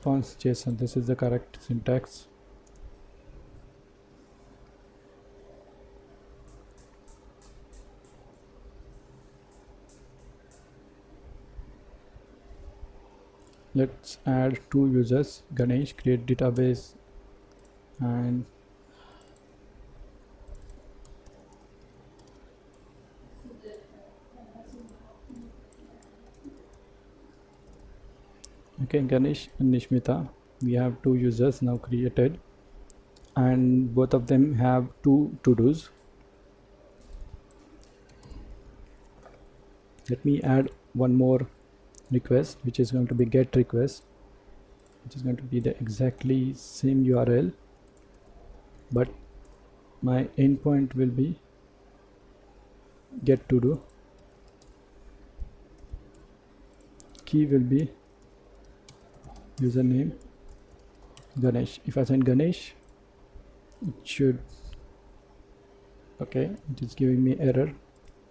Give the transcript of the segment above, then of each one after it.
response JSON. This is the correct syntax. Let's add two users, Ganesh, create database, and okay, Ganesh and Nishmita. We have two users now created, and both of them have two to-dos. Let me add one more request, which is going to be get request, which is going to be the exactly same URL, but my endpoint will be get to do. Key will be username Ganesh. If I send Ganesh, it should, okay, it is giving me error.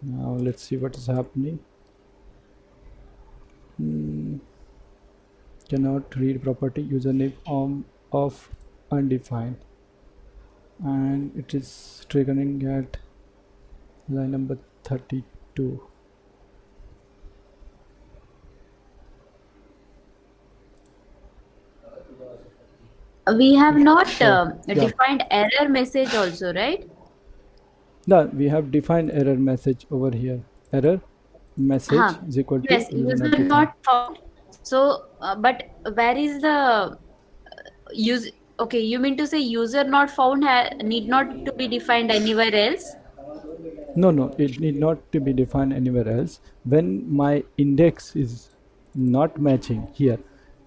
Now let's see what is happening. Cannot read property username of undefined, and it is triggering at line number 32. We have not Yeah, defined error message also, right? yeah, we have defined error message over here. Error message Huh. is equal to Yes, user not user defined. not found. So, but where is the use? Okay, you mean to say user not found need not to be defined anywhere else? No, it need not to be defined anywhere else. When my index is not matching here,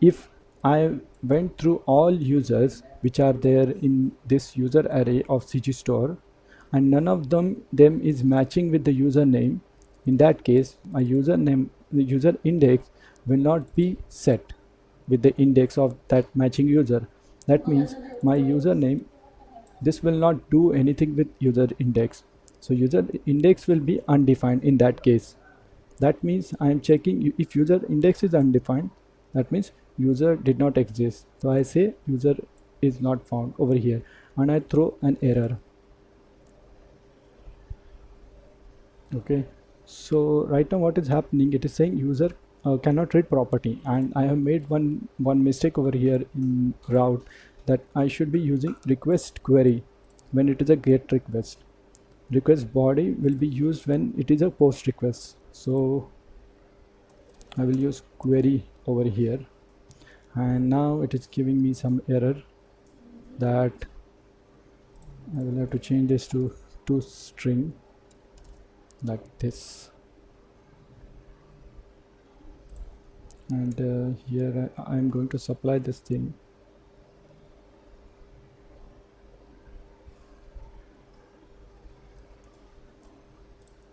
if I went through all users which are there in this user array of CG store, and none of them is matching with the username, in that case my username, the user index will not be set with the index of that matching user. That means my username, this will not do anything with user index, so user index will be undefined in that case. That means I am checking if user index is undefined, that means user did not exist, so I say user is not found over here, and I throw an error. Okay, so right now what is happening, it is saying user cannot read property, and I have made one mistake over here in route, that I should be using request query when it is a get request. Request body will be used when it is a post request, so I will use query over here, and now it is giving me some error that I will have to change this to string like this. And here I am going to supply this thing.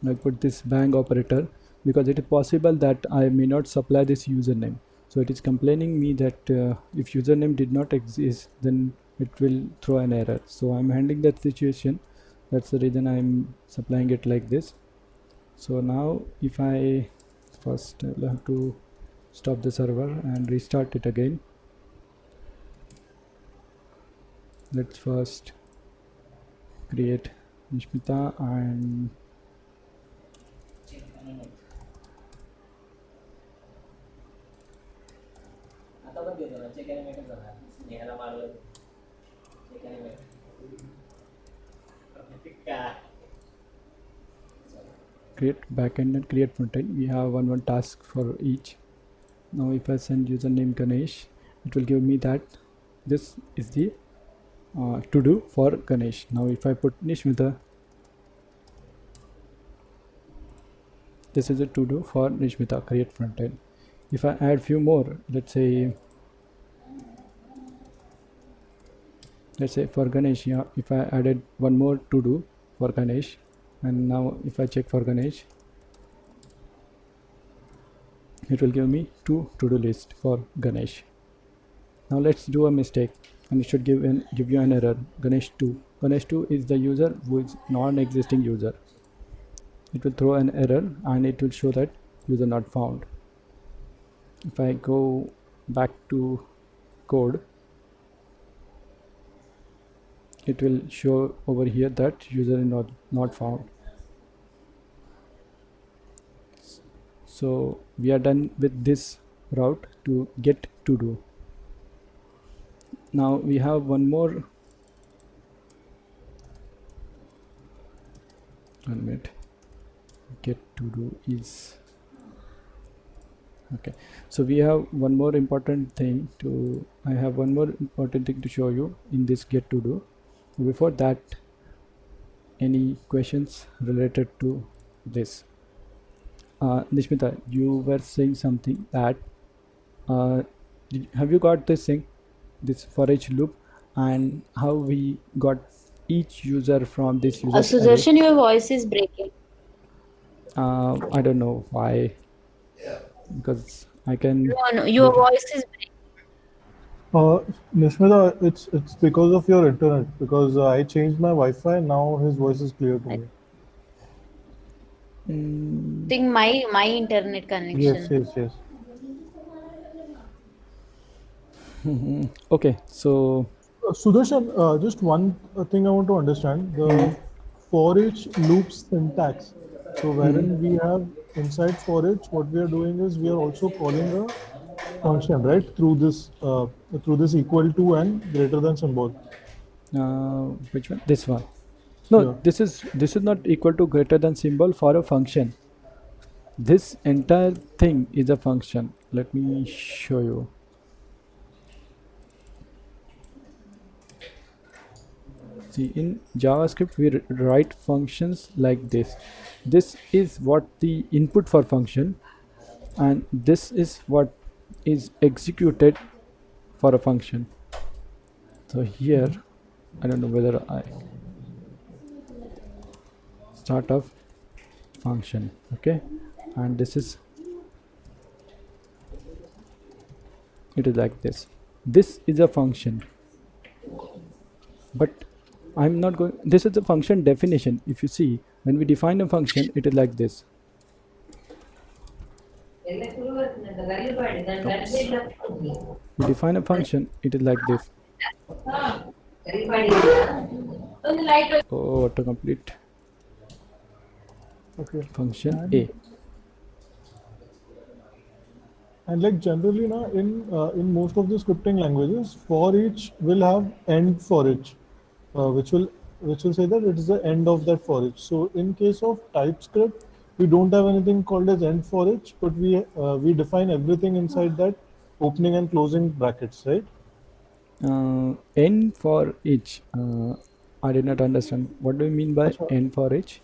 I'll put this bang operator because it is possible that I may not supply this username. So it is complaining me that if username did not exist, then it will throw an error. So I'm handling that situation. That's the reason I'm supplying it like this. So now if I first I'll have to stop the server and restart it again. Let's first create Nishmita and create backend and create frontend. We have one task for each. Now if I send username Ganesh, it will give me that this is the to do for Ganesh. Now if I put Nishmita, this is a to do for Nishmita, create frontend. If I add few more, let's say for Ganesh, yeah, if I added one more to do for Ganesh, and now if I check for Ganesh, it will give me two to do list for Ganesh. Now let's do a mistake, and it should give you an error. Ganesh 2 is the user who is non-existing user. It will throw an error and it will show that user not found. If I go back to code, it will show over here that user is not found. So we are done with this route to get to do. Now we have one more. 1 minute. Get to do is okay. So we have one more important thing to. I have one more important thing to show you in this get to do. Before that, any questions related to this? Nishmita, you were saying something that have you got this thing, this for each loop, and how we got each user from this users array? Sudarshan, your voice is breaking. I don't know why, because I can No, no, your hear. voice is breaking. Nishmita, it's because of your internet. Because I changed my Wi-Fi. Now his voice is clear to I me. Mm, think my internet Yes, connection. yes, yes. okay, so Sudarshan, just one thing I want to understand: the for each loop syntax. So wherein we have inside for each, what we are doing is we are also calling a function, right? Through this equal to and greater than symbol. which one? This one. No, Yeah. this is not equal to greater than symbol for a function. This entire thing is a function. Let me show you. See, in JavaScript, we write functions like this. This is what the input for function, and this is what is executed for a function. So here, I don't know whether I start of function, okay, and this is it is like this. This is a function, but I'm not going. This is the function definition. If you see, when we define a function, it is like this. Oops. We define a function, it is like this. Oh, autocomplete Okay. function And A. And like generally now in most of the scripting languages, for each will have end for each, which will say that it is the end of that for each. So in case of TypeScript, we don't have anything called as end for each, but we define everything inside that opening and closing brackets, right? N for each. I did not understand. What do you mean by Acha. N for each?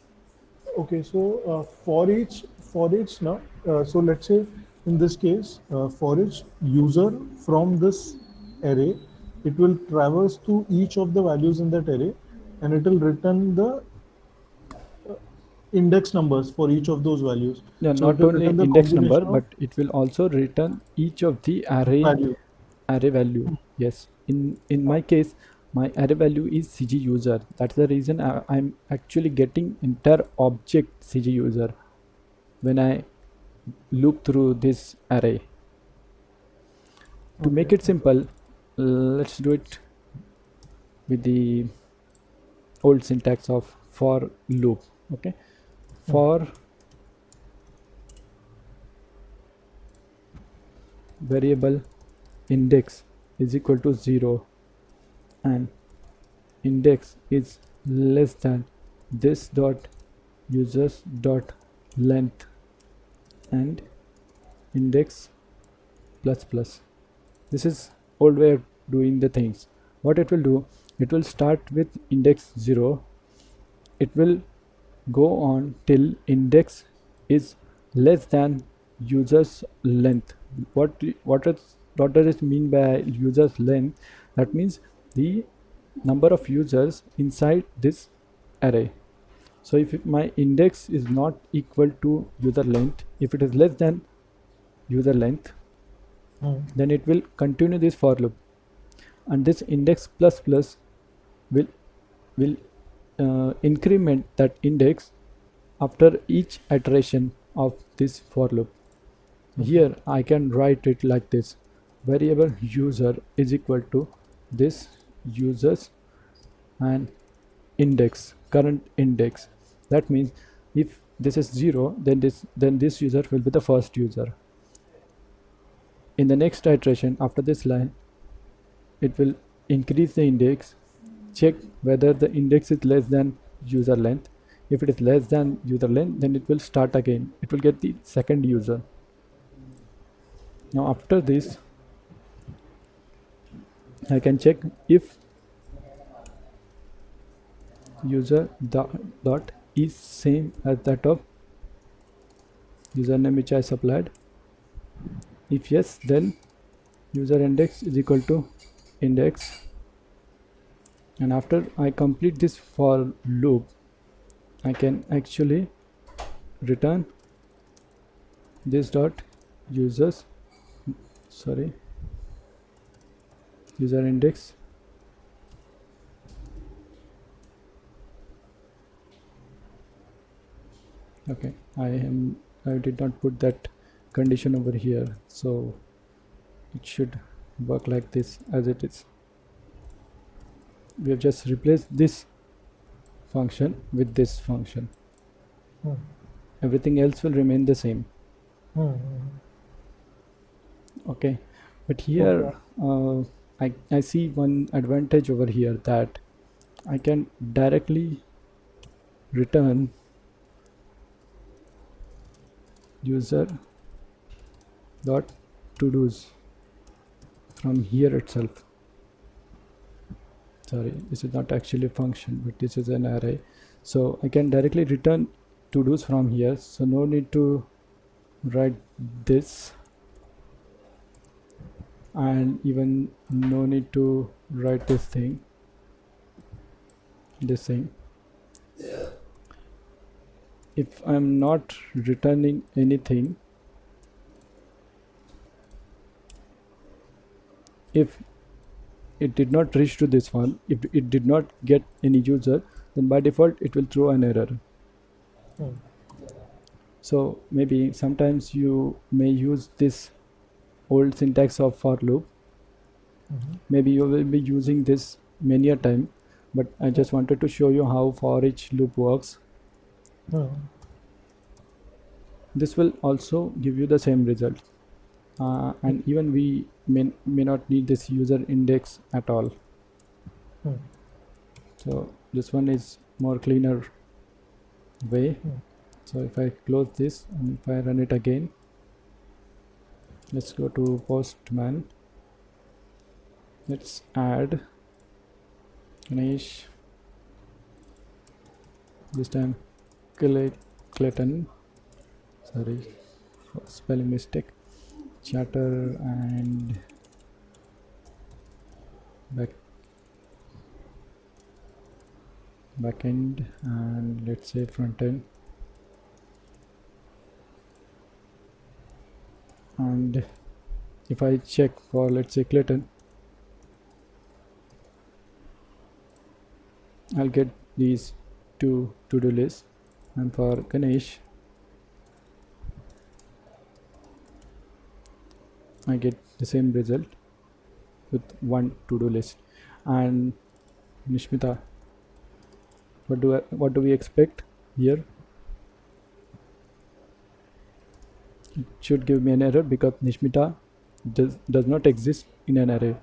Okay, so for each now, so let's say in this case, for each user from this array, it will traverse to each of the values in that array, and it will return the index numbers for each of those values. Yeah, So it not will only return the index number, combination of but it will also return each of the value. array value. Yes. In my case, my array value is CG user. That's the reason I'm actually getting entire object CG user when I loop through this array. To Okay, make it okay, simple, let's do it with the old syntax of for loop. Okay, for variable index is equal to 0 and index is less than this dot users dot length and index plus plus. This is old way of doing the things. What it will do, it will start with index 0. It will go on till index is less than users length. What does it mean by users length? That means the number of users inside this array. So if my index is not equal to user length, if it is less than user length, then it will continue this for loop, and this index plus plus will will increment that index after each iteration of this for loop. okay, Here I can write it like this: variable user is equal to this users and index, current index. That means if this is 0, then this user will be the first user. In the next iteration after this line, it will increase the index, check whether the index is less than user length. If it is less than user length, then it will start again. It will get the second user. Now after this, I can check if user dot is same as that of username which I supplied. If yes, then user index is equal to index, and after I complete this for loop, I can actually return this dot users, sorry, user index okay. I did not put that condition over here, so it should work like this as it is. We have just replaced this function with this function. Everything else will remain the same. Okay, but here I see one advantage over here, that I can directly return user dot to dos from here itself. Sorry, this is not actually a function, but this is an array, so I can directly return to dos from here, so no need to write this, and even no need to write this thing. If I'm not returning anything, if it did not reach to this one, if it did not get any user, then by default it will throw an error. So maybe sometimes you may use this old syntax of for loop. Maybe you will be using this many a time, but I just wanted to show you how for each loop works. This will also give you the same result, and even we may not need this user index at all. So this one is more cleaner way. So if I close this and if I run it again, let's go to Postman. Let's add Ganesh, this time Clayton, sorry for spelling mistake, chatter and backend, and let's say front end, and if I check for, let's say, Clayton, I'll get these two to-do lists, and for Ganesh I get the same result with one to-do list. And Nishmita, what do we expect here? It should give me an error because Nishmita does not exist in an array.